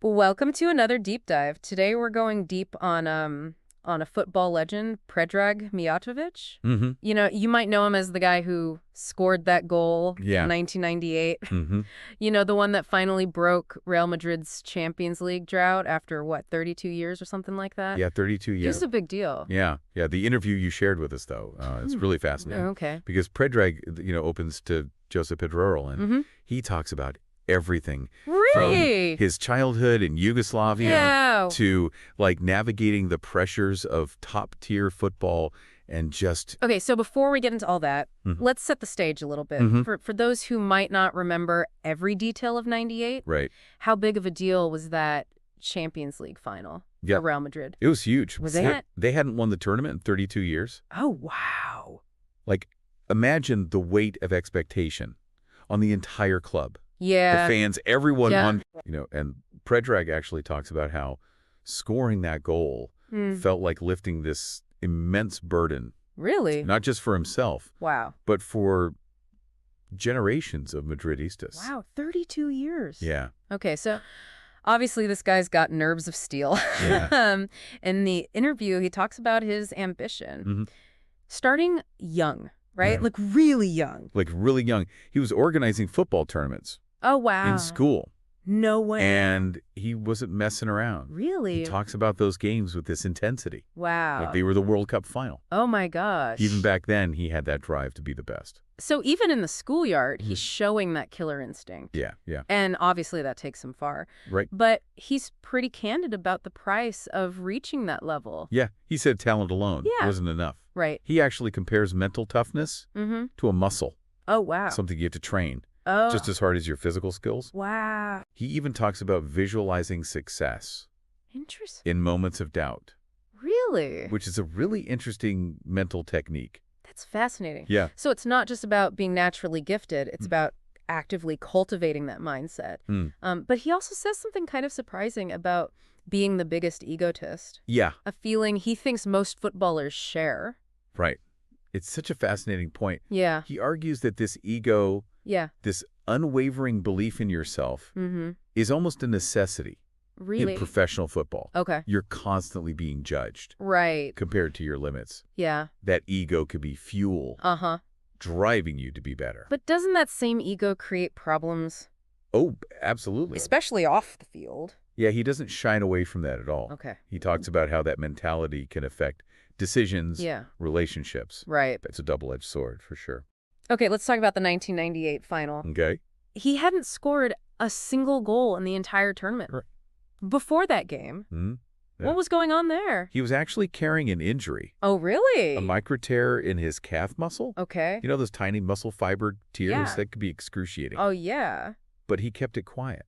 Welcome to another deep dive. Today we're going deep on a football legend, Predrag Mijatović. Mm-hmm. You know, you might know him as the guy who scored that goal Yeah. in 1998. Mm-hmm. You know, the one that finally broke Real Madrid's Champions League drought after, what, 32 years or something like that? Yeah, 32 years. He's a big deal. Yeah. The interview you shared with us, though, it's really fascinating. Okay. Because Predrag, opens to Josep Pedrerol, and he talks about everything. Really? From his childhood in Yugoslavia Yeah. to, navigating the pressures of top-tier football and just... Okay, so before we get into all that, let's set the stage a little bit. For those who might not remember every detail of 98, Right. how big of a deal was that Champions League final for Real Madrid? It was huge. Was it? They hadn't won the tournament in 32 years. Oh, wow. Imagine the weight of expectation on the entire club. Yeah. The fans, everyone on, and Predrag actually talks about how scoring that goal felt like lifting this immense burden. Really? Not just for himself, Wow. but for generations of Madridistas. Wow, 32 years. Yeah. Okay, so obviously this guy's got nerves of steel. Yeah. In the interview, he talks about his ambition. Starting young, right? Yeah. Like really young. Like really young. He was organizing football tournaments Oh, wow. in school. No way. And he wasn't messing around. Really? He talks about those games with this intensity. Wow. Like they were the World Cup final. Oh, my gosh. Even back then, he had that drive to be the best. So even in the schoolyard, he's showing that killer instinct. Yeah, yeah. And obviously that takes him far. Right. But he's pretty candid about the price of reaching that level. Yeah, he said talent alone wasn't enough. Right. He actually compares mental toughness to a muscle, Oh, wow. something you have to train, Oh. just as hard as your physical skills. Wow. He even talks about visualizing success Interesting. in moments of doubt, Really? which is a really interesting mental technique. That's fascinating. Yeah. So it's not just about being naturally gifted. It's about actively cultivating that mindset. But he also says something kind of surprising about being the biggest egotist, Yeah, a feeling he thinks most footballers share. right. It's such a fascinating point. Yeah. He argues that this ego, Yeah. this unwavering belief in yourself, is almost a necessity Really? in professional football. Okay. You're constantly being judged Right. compared to your limits. Yeah. That ego could be fuel Uh-huh. driving you to be better. But doesn't that same ego create problems, Oh, absolutely. especially off the field? Yeah, he doesn't shine away from that at all. Okay. He talks about how that mentality can affect decisions, Yeah. relationships. Right. It's a double-edged sword, for sure. Okay, let's talk about the 1998 final. Okay? He hadn't scored a single goal in the entire tournament. Right. Before that game, Yeah. what was going on there? He was actually carrying an injury, Oh, really? a micro tear in his calf muscle. Okay. You know those tiny muscle fiber tears? Yeah. That could be excruciating. Oh, yeah. But he kept it quiet.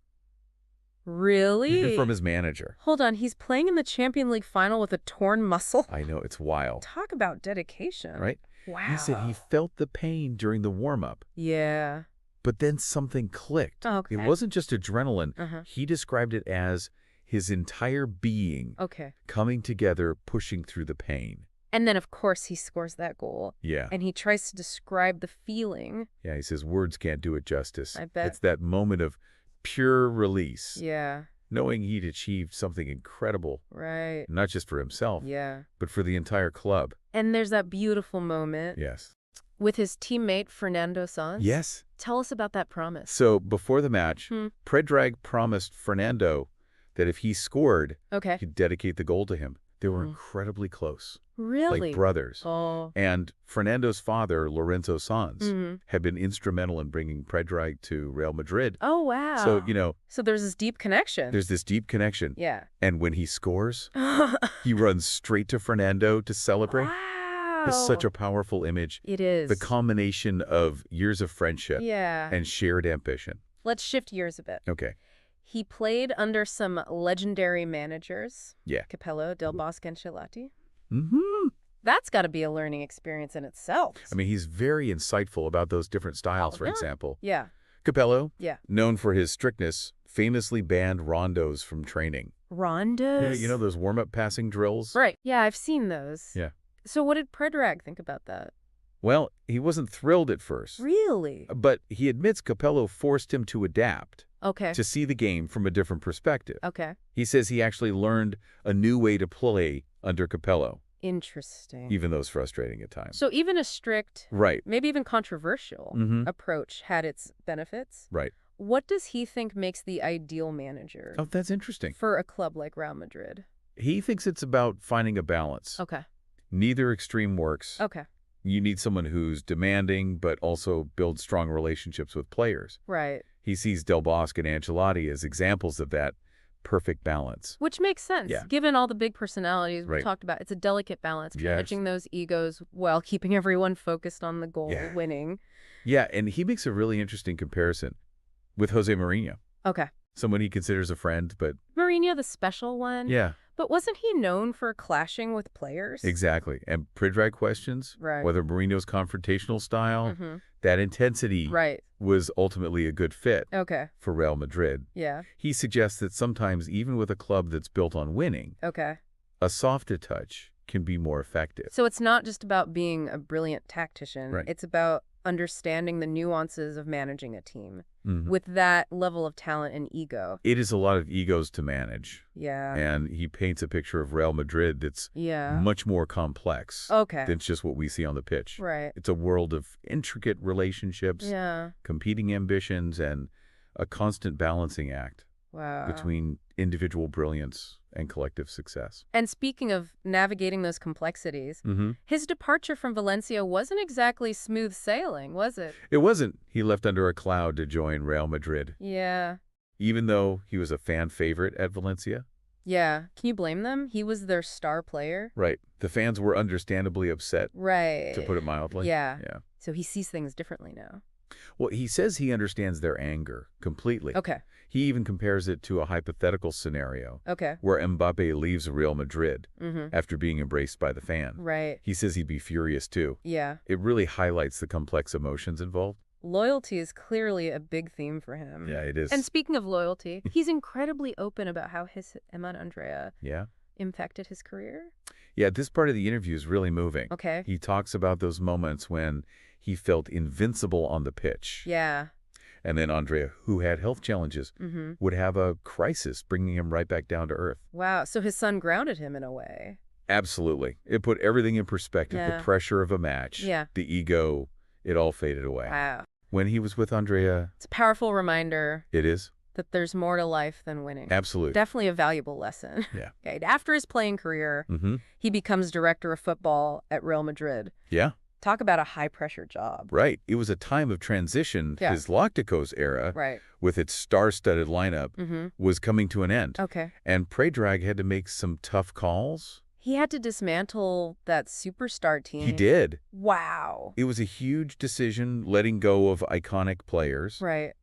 Really? Even from his manager. Hold on, he's playing in the Champions League final with a torn muscle? I know, it's wild. Talk about dedication. Right? Wow. He said he felt the pain during the warm-up, Yeah. but then something clicked. Okay. It wasn't just adrenaline. Uh-huh. He described it as his entire being Okay. coming together, pushing through the pain. And then, of course, he scores that goal. Yeah. And he tries to describe the feeling. Yeah, he says words can't do it justice. I bet. It's that moment of pure release, Yeah. knowing he'd achieved something incredible, Right. not just for himself, Yeah. but for the entire club. And there's that beautiful moment Yes. with his teammate, Fernando Sanz. Yes. Tell us about that promise. So before the match, Predrag promised Fernando that if he scored, Okay. he'd dedicate the goal to him. They were incredibly close, Really? like brothers. Oh. And Fernando's father, Lorenzo Sanz, had been instrumental in bringing Predrag to Real Madrid. Oh, wow. So, So there's this deep connection. there's this deep connection. Yeah. And when he scores, he runs straight to Fernando to celebrate. Wow. It's such a powerful image. It is. The combination of years of friendship Yeah. and shared ambition. Let's shift gears a bit. Okay. He played under some legendary managers. Yeah. Capello, Del Bosque, and Ancelotti. That's got to be a learning experience in itself. I mean, he's very insightful about those different styles, for yeah. example. Yeah. Capello, Yeah. known for his strictness, famously banned rondos from training. Rondos? Yeah, you know those warm-up passing drills? Right. Yeah, I've seen those. Yeah. So what did Predrag think about that? Well, he wasn't thrilled at first. Really? But he admits Capello forced him to adapt, Okay. to see the game from a different perspective. Okay. He says he actually learned a new way to play under Capello, Interesting. even though it's frustrating at times. So even a strict, Right. maybe even controversial approach had its benefits. Right. What does he think makes the ideal manager Oh, that's interesting. for a club like Real Madrid? He thinks it's about finding a balance. Okay. Neither extreme works. Okay. You need someone who's demanding, but also builds strong relationships with players. Right. He sees Del Bosque and Ancelotti as examples of that perfect balance. Which makes sense, Yeah. given all the big personalities we Right. talked about. It's a delicate balance, Yes. managing those egos while keeping everyone focused on the goal, Yeah. winning. Yeah, and he makes a really interesting comparison with Jose Mourinho, Okay. someone he considers a friend, but Mourinho, the special one. yeah, But wasn't he known for clashing with players? exactly. And Predrag questions Right. whether Mourinho's confrontational style, Mm-hmm. that intensity Right. was ultimately a good fit Okay. for Real Madrid. Yeah. He suggests that sometimes, even with a club that's built on winning, Okay. a softer touch can be more effective. So it's not just about being a brilliant tactician. Right. It's about understanding the nuances of managing a team Mhm. with that level of talent and ego. It is a lot of egos to manage, Yeah. and he paints a picture of Real Madrid that's Yeah. much more complex Okay. than just what we see on the pitch. Right. It's a world of intricate relationships, Yeah. competing ambitions, and a constant balancing act Wow. between individual brilliance and collective success. And speaking of navigating those complexities, Mm-hmm. his departure from Valencia wasn't exactly smooth sailing, was it? It wasn't. He left under a cloud to join Real Madrid. Yeah. Even though he was a fan favorite at Valencia. Yeah. Can you blame them? He was their star player. Right. The fans were understandably upset, Right. to put it mildly. Yeah. Yeah. So he sees things differently now. Well, he says he understands their anger completely. Okay. He even compares it to a hypothetical scenario Okay. where Mbappé leaves Real Madrid Mm-hmm. after being embraced by the fan. Right. He says he'd be furious too. Yeah. It really highlights the complex emotions involved. Loyalty is clearly a big theme for him. Yeah, it is. And speaking of loyalty, he's incredibly open about how him and Andrea Yeah? impacted his career. Yeah, this part of the interview is really moving. Okay. He talks about those moments when he felt invincible on the pitch. Yeah. And then Andrea, who had health challenges, Mm-hmm. would have a crisis, bringing him right back down to earth. Wow. So his son grounded him in a way. Absolutely. It put everything in perspective. Yeah. The pressure of a match, Yeah. the ego, it all faded away. Wow. When he was with Andrea, It's a powerful reminder it is. that there's more to life than winning. Absolutely. Definitely a valuable lesson. Yeah. Okay. After his playing career, Mm-hmm. he becomes director of football at Real Madrid. Yeah. Talk about a high-pressure job. Right. It was a time of transition. Yeah. His Galacticos era, Right. with its star-studded lineup, Mm-hmm. was coming to an end. Okay. And Predrag had to make some tough calls. He had to dismantle that superstar team. He did. Wow. It was a huge decision, letting go of iconic players, Right.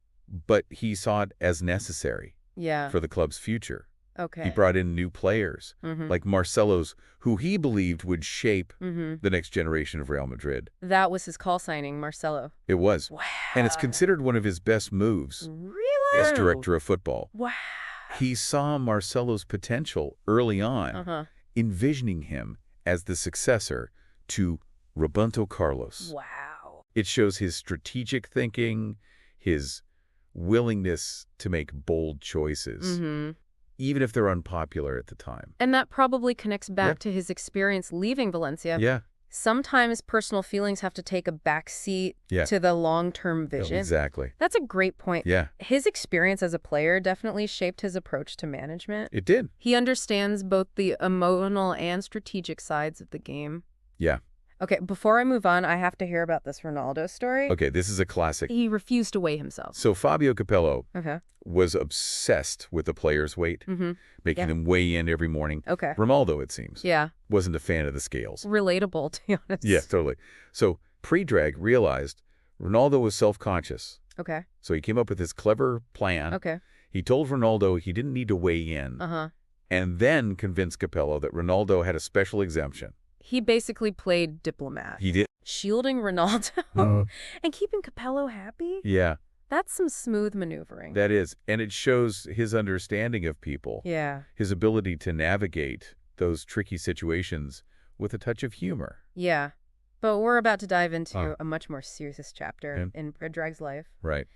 but he saw it as necessary Yeah. for the club's future. Okay. He brought in new players, Mm-hmm. like Marcelo's, who he believed would shape Mm-hmm. the next generation of Real Madrid. That was his call signing, Marcelo. It was. Wow. And it's considered one of his best moves Really? as director of football. Wow. He saw Marcelo's potential early on, Uh-huh. envisioning him as the successor to Roberto Carlos. Wow. It shows his strategic thinking, his willingness to make bold choices, Mm-hmm. even if they're unpopular at the time. And that probably connects back Yep. to his experience leaving Valencia. Yeah, Sometimes personal feelings have to take a back seat Yeah. to the long-term vision. exactly. That's a great point. Yeah, His experience as a player definitely shaped his approach to management. it did. He understands both the emotional and strategic sides of the game. Yeah. Okay, before I move on, I have to hear about this Ronaldo story. Okay, this is a classic. He refused to weigh himself. So Fabio Capello Okay. was obsessed with the players' weight, Mm-hmm. making Yeah. them weigh in every morning. Okay. Ronaldo, it seems, Yeah. wasn't a fan of the scales. Relatable, to be honest. Yeah, totally. So Predrag realized Ronaldo was self-conscious. Okay. So he came up with this clever plan. Okay. He told Ronaldo he didn't need to weigh in, Uh-huh. and then convinced Capello that Ronaldo had a special exemption. He basically played diplomat. He did. Shielding Ronaldo Uh-huh. and keeping Capello happy? Yeah, That's some smooth maneuvering. that is. And it shows his understanding of people, Yeah. his ability to navigate those tricky situations with a touch of humor. Yeah. But we're about to dive into a much more serious chapter in Predrag's life. Right.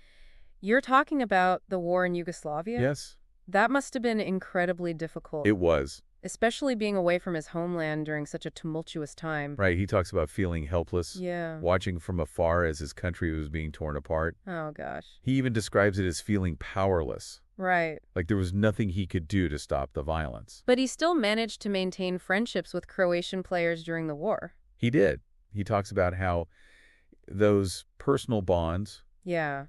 You're talking about the war in Yugoslavia? Yes. That must have been incredibly difficult. It was. Especially being away from his homeland during such a tumultuous time. Right. He talks about feeling helpless. Yeah. Watching from afar as his country was being torn apart. Oh, gosh. He even describes it as feeling powerless. Right. Like there was nothing he could do to stop the violence. But he still managed to maintain friendships with Croatian players during the war. He did. He talks about how those personal bonds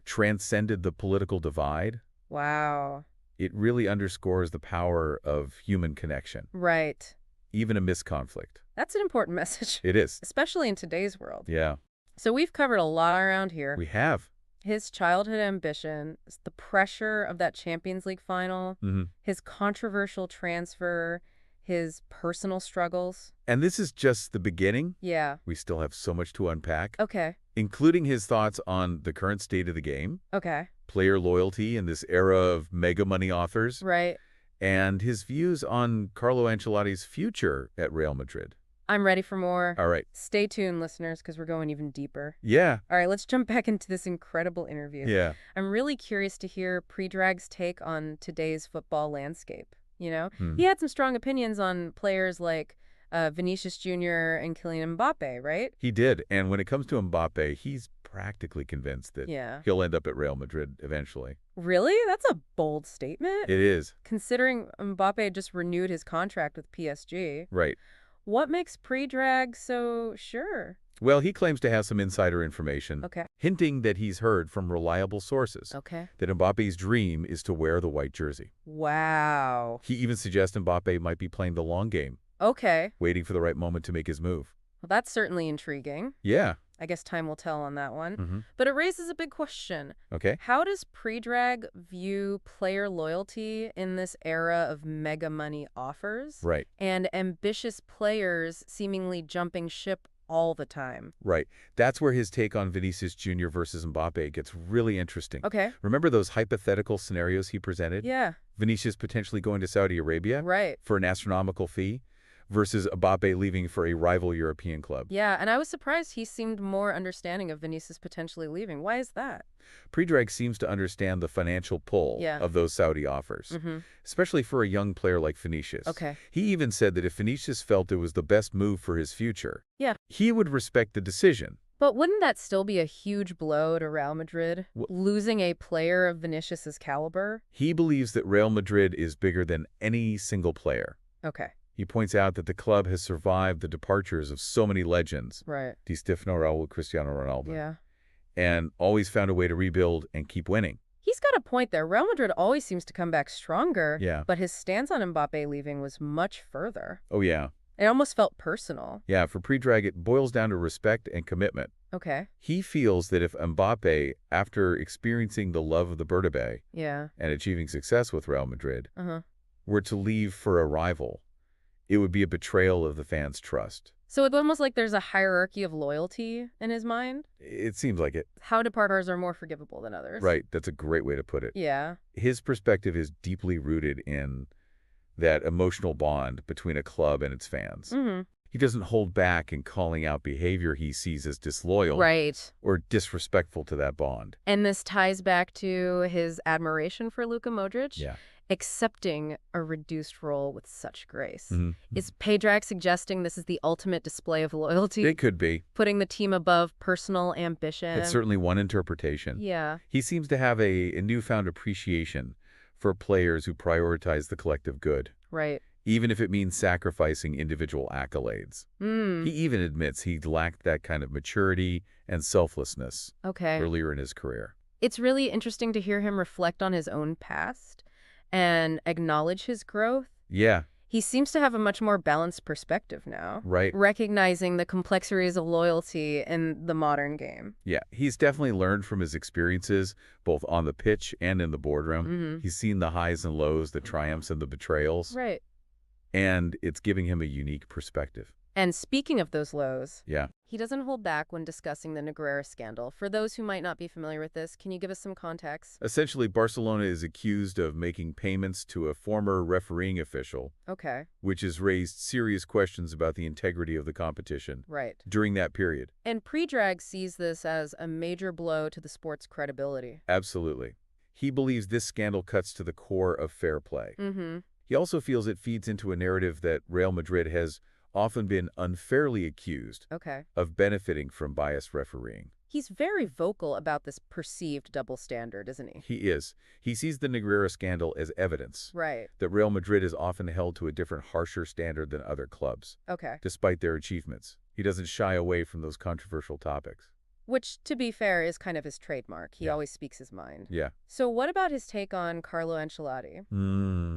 transcended the political divide. Wow. It really underscores the power of human connection. Right. Even amidst conflict. That's an important message. It is. Especially in today's world. Yeah. So we've covered a lot around here. We have. His childhood ambition, the pressure of that Champions League final, his controversial transfer, his personal struggles. And this is just the beginning. Yeah. We still have so much to unpack. Okay. Including his thoughts on the current state of the game. Okay. Player loyalty in this era of mega money offers. Right. And his views on Carlo Ancelotti's future at Real Madrid. I'm ready for more. All right. Stay tuned, listeners, because we're going even deeper. Yeah. All right, let's jump back into this incredible interview. Yeah. I'm really curious to hear Predrag's take on today's football landscape. You know, he had some strong opinions on players like Vinicius Jr. and Kylian Mbappé, right? He did. And when it comes to Mbappé, he's practically convinced that he'll end up at Real Madrid eventually. Really? That's a bold statement. It is. Considering Mbappé just renewed his contract with PSG. Right. What makes Predrag so sure? Well, he claims to have some insider information, Okay. hinting that he's heard from reliable sources Okay. that Mbappe's dream is to wear the white jersey. Wow. He even suggests Mbappé might be playing the long game, Okay. waiting for the right moment to make his move. Well, that's certainly intriguing. Yeah. I guess time will tell on that one. But it raises a big question. Okay. How does Predrag view player loyalty in this era of mega money offers? Right. And ambitious players seemingly jumping ship all the time? Right. That's where his take on Vinicius Jr. versus Mbappé gets really interesting. Okay. Remember those hypothetical scenarios he presented? Yeah. Vinicius potentially going to Saudi Arabia Right. for an astronomical fee versus Mbappé leaving for a rival European club. Yeah, and I was surprised he seemed more understanding of Vinicius potentially leaving. Why is that? Predrag seems to understand the financial pull of those Saudi offers, especially for a young player like Vinicius. Okay. He even said that if Vinicius felt it was the best move for his future, he would respect the decision. But wouldn't that still be a huge blow to Real Madrid, losing a player of Vinicius's caliber? He believes that Real Madrid is bigger than any single player. Okay. He points out that the club has survived the departures of so many legends. Right. Di Stefano, Raul, Cristiano Ronaldo. Yeah. And always found a way to rebuild and keep winning. He's got a point there. Real Madrid always seems to come back stronger. Yeah. But his stance on Mbappé leaving was much further. Oh, yeah. It almost felt personal. Yeah, for Predrag, it boils down to respect and commitment. Okay. He feels that if Mbappé, after experiencing the love of the Bernabeu and achieving success with Real Madrid, were to leave for a rival, it would be a betrayal of the fans' trust. So it's almost like there's a hierarchy of loyalty in his mind? It seems like it. How departers are more forgivable than others. Right. That's a great way to put it. Yeah. His perspective is deeply rooted in that emotional bond between a club and its fans. He doesn't hold back in calling out behavior he sees as disloyal or disrespectful to that bond. And this ties back to his admiration for Luka Modric? Yeah. Accepting a reduced role with such grace. Is Predrag suggesting this is the ultimate display of loyalty? It could be. Putting the team above personal ambition? It's certainly one interpretation. Yeah. He seems to have a newfound appreciation for players who prioritize the collective good. Right. Even if it means sacrificing individual accolades. He even admits he lacked that kind of maturity and selflessness earlier in his career. It's really interesting to hear him reflect on his own past and acknowledge his growth. Yeah. He seems to have a much more balanced perspective now. Right. Recognizing the complexities of loyalty in the modern game. Yeah, he's definitely learned from his experiences, both on the pitch and in the boardroom. He's seen the highs and lows, the triumphs and the betrayals. Right. And it's giving him a unique perspective. And speaking of those lows, Yeah. he doesn't hold back when discussing the Negreira scandal. For those who might not be familiar with this, can you give us some context? Essentially, Barcelona is accused of making payments to a former refereeing official, Okay. which has raised serious questions about the integrity of the competition Right. during that period. And Predrag sees this as a major blow to the sport's credibility. Absolutely. He believes this scandal cuts to the core of fair play. Mm-hmm. He also feels it feeds into a narrative that Real Madrid has often been unfairly accused of benefiting from biased refereeing. He's very vocal about this perceived double standard, isn't he? He is. He sees the Negreira scandal as evidence that Real Madrid is often held to a different, harsher standard than other clubs, despite their achievements. He doesn't shy away from those controversial topics. Which, to be fair, is kind of his trademark. He always speaks his mind. Yeah. So what about his take on Carlo Ancelotti?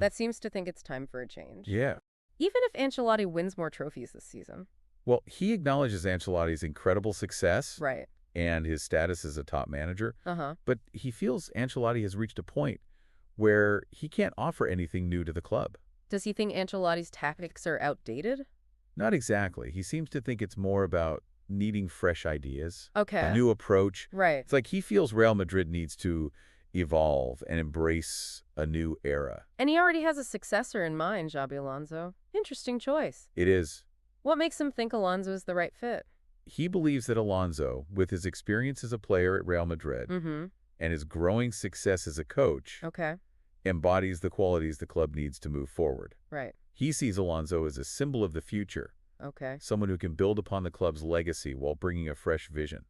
That seems to think it's time for a change. Yeah. Even if Ancelotti wins more trophies this season. Well, he acknowledges Ancelotti's incredible success and his status as a top manager, but he feels Ancelotti has reached a point where he can't offer anything new to the club. Does he think Ancelotti's tactics are outdated? Not exactly. He seems to think it's more about needing fresh ideas, a new approach. It's like he feels Real Madrid needs to evolve and embrace a new era. And he already has a successor in mind, Xabi Alonso. Interesting choice. It is. What makes him think Alonso is the right fit? He believes that Alonso, with his experience as a player at Real Madrid and his growing success as a coach, embodies the qualities the club needs to move forward. He sees Alonso as a symbol of the future, someone who can build upon the club's legacy while bringing a fresh vision.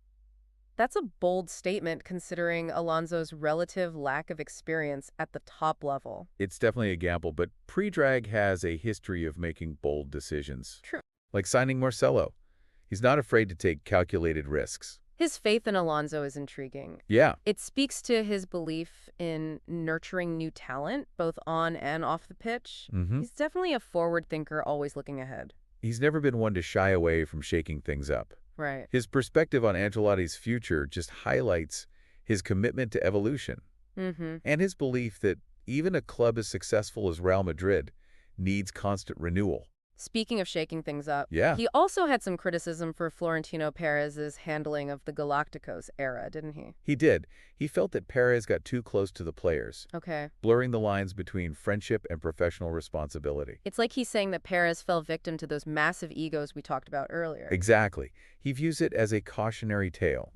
That's a bold statement considering Alonso's relative lack of experience at the top level. It's definitely a gamble, but Predrag has a history of making bold decisions. True. Like signing Marcelo. He's not afraid to take calculated risks. His faith in Alonso is intriguing. Yeah. It speaks to his belief in nurturing new talent, both on and off the pitch. He's definitely a forward thinker, always looking ahead. He's never been one to shy away from shaking things up. His perspective on Ancelotti's future just highlights his commitment to evolution and his belief that even a club as successful as Real Madrid needs constant renewal. Speaking of shaking things up, he also had some criticism for Florentino Perez's handling of the Galacticos era, didn't he? He did. He felt that Perez got too close to the players, blurring the lines between friendship and professional responsibility. It's like he's saying that Perez fell victim to those massive egos we talked about earlier. Exactly. He views it as a cautionary tale.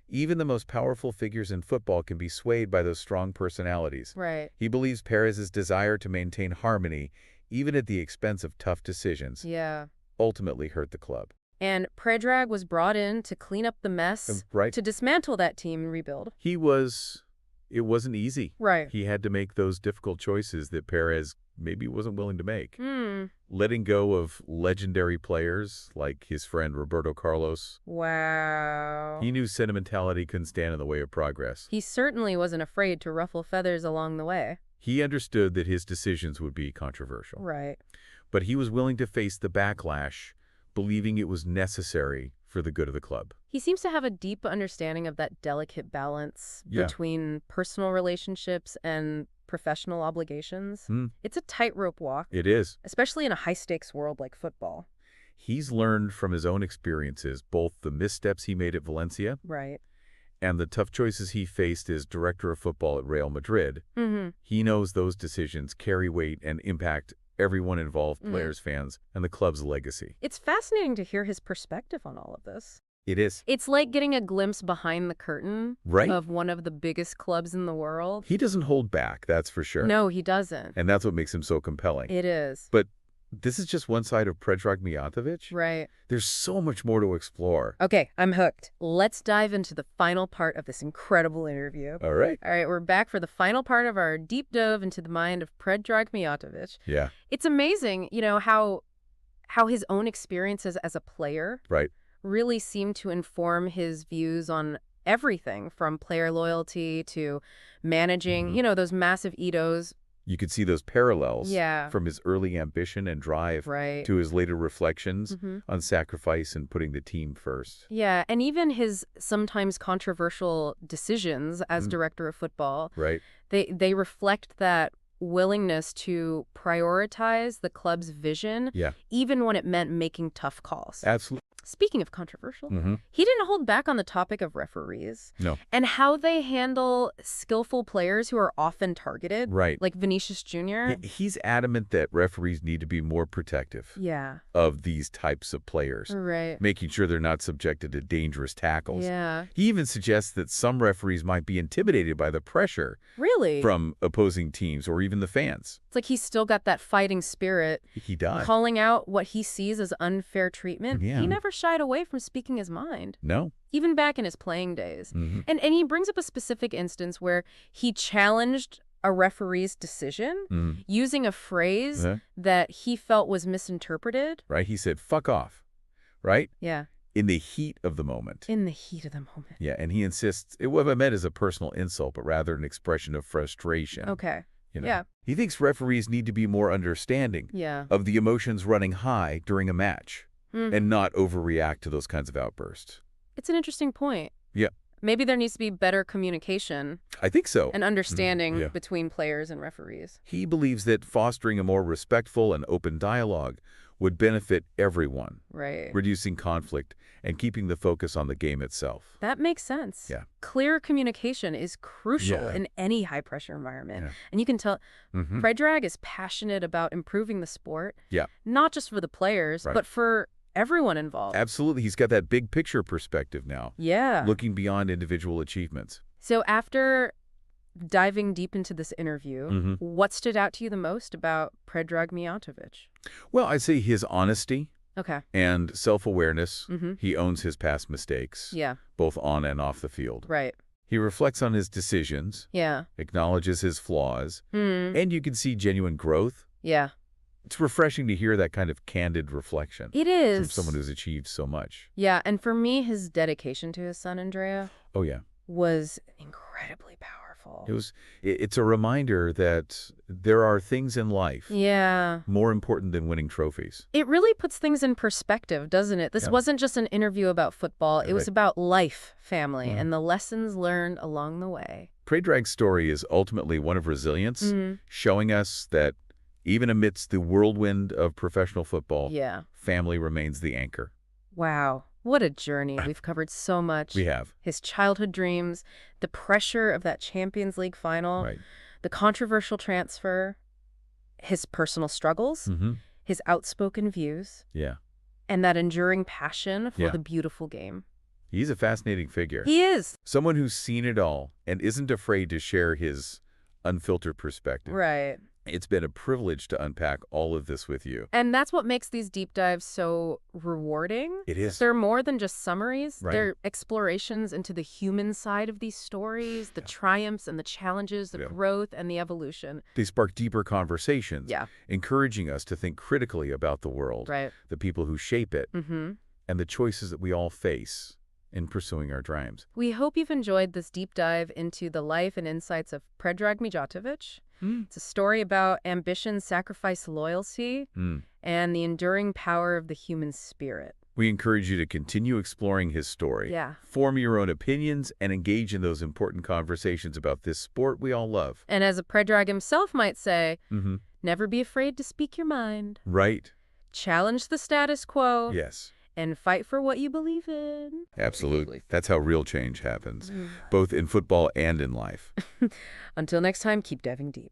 Even the most powerful figures in football can be swayed by those strong personalities. He believes Perez's desire to maintain harmony, even at the expense of tough decisions, ultimately hurt the club. And Predrag was brought in to clean up the mess, to dismantle that team and rebuild. It wasn't easy. He had to make those difficult choices that Perez maybe wasn't willing to make. Letting go of legendary players like his friend Roberto Carlos. Wow. He knew sentimentality couldn't stand in the way of progress. He certainly wasn't afraid to ruffle feathers along the way. He understood that his decisions would be controversial. But he was willing to face the backlash, believing it was necessary for the good of the club. He seems to have a deep understanding of that delicate balance between personal relationships and professional obligations. It's a tightrope walk. It is. Especially in a high-stakes world like football. He's learned from his own experiences, both the missteps he made at Valencia and the tough choices he faced as director of football at Real Madrid. He knows those decisions carry weight and impact everyone involved, players, fans, and the club's legacy. It's fascinating to hear his perspective on all of this. It is. It's like getting a glimpse behind the curtain of one of the biggest clubs in the world. He doesn't hold back, that's for sure. No, he doesn't. And that's what makes him so compelling. It is. But this is just one side of Predrag Mijatović. There's so much more to explore. Okay, I'm hooked. Let's dive into the final part of this incredible interview. All right, we're back for the final part of our deep dive into the mind of Predrag Mijatović. It's amazing, how his own experiences as a player really seem to inform his views on everything from player loyalty to managing, those massive egos. You could see those parallels from his early ambition and drive to his later reflections on sacrifice and putting the team first. And even his sometimes controversial decisions as director of football. They reflect that willingness to prioritize the club's vision, even when it meant making tough calls. Absolutely. Speaking of controversial, he didn't hold back on the topic of referees. No. And how they handle skillful players who are often targeted. Right. Like Vinicius Jr. He's adamant that referees need to be more protective of these types of players. Right. Making sure they're not subjected to dangerous tackles. Yeah. He even suggests that some referees might be intimidated by the pressure from opposing teams or even the fans. It's like he's still got that fighting spirit. He does. Calling out what he sees as unfair treatment. Yeah. He never shied away from speaking his mind. No. Even back in his playing days. And he brings up a specific instance where he challenged a referee's decision using a phrase that he felt was misinterpreted. Right. He said, "Fuck off." Right? Yeah. In the heat of the moment. In the heat of the moment. Yeah. And he insists it wasn't meant as a personal insult, but rather an expression of frustration. Okay. You know? Yeah. He thinks referees need to be more understanding of the emotions running high during a match and not overreact to those kinds of outbursts. It's an interesting point. Yeah. Maybe there needs to be better communication. I think so. And understanding between players and referees. He believes that fostering a more respectful and open dialogue would benefit everyone. Right. Reducing conflict and keeping the focus on the game itself. That makes sense. Yeah. Clear communication is crucial in any high-pressure environment. Yeah. And you can tell Predrag is passionate about improving the sport. Yeah. Not just for the players, but for everyone involved. Absolutely. He's got that big picture perspective now. Yeah. Looking beyond individual achievements. So after diving deep into this interview, what stood out to you the most about Predrag Mijatović? Well, I'd say his honesty. Okay. And self-awareness. He owns his past mistakes. Yeah. Both on and off the field. Right. He reflects on his decisions. Yeah. Acknowledges his flaws. And you can see genuine growth. Yeah. It's refreshing to hear that kind of candid reflection. It is. From someone who's achieved so much. Yeah, and for me, his dedication to his son, Andrea, was incredibly powerful. It's a reminder that there are things in life more important than winning trophies. It really puts things in perspective, doesn't it? This wasn't just an interview about football. It was about life, family, and the lessons learned along the way. Predrag's story is ultimately one of resilience, showing us that even amidst the whirlwind of professional football, family remains the anchor. Wow. What a journey. We've covered so much. We have. His childhood dreams, the pressure of that Champions League final, the controversial transfer, his personal struggles, his outspoken views, and that enduring passion for the beautiful game. He's a fascinating figure. He is. Someone who's seen it all and isn't afraid to share his unfiltered perspective. Right. It's been a privilege to unpack all of this with you. And that's what makes these deep dives so rewarding. It is. They're more than just summaries. They're explorations into the human side of these stories, the triumphs and the challenges, the growth and the evolution. They spark deeper conversations, encouraging us to think critically about the world, the people who shape it, and the choices that we all face in pursuing our dreams. We hope you've enjoyed this deep dive into the life and insights of Predrag Mijatović. It's a story about ambition, sacrifice, loyalty, and the enduring power of the human spirit. We encourage you to continue exploring his story. Form your own opinions and engage in those important conversations about this sport we all love. And as a Predrag himself might say, never be afraid to speak your mind. Right. Challenge the status quo. Yes. And fight for what you believe in. Absolutely. That's how real change happens, both in football and in life. Until next time, keep diving deep.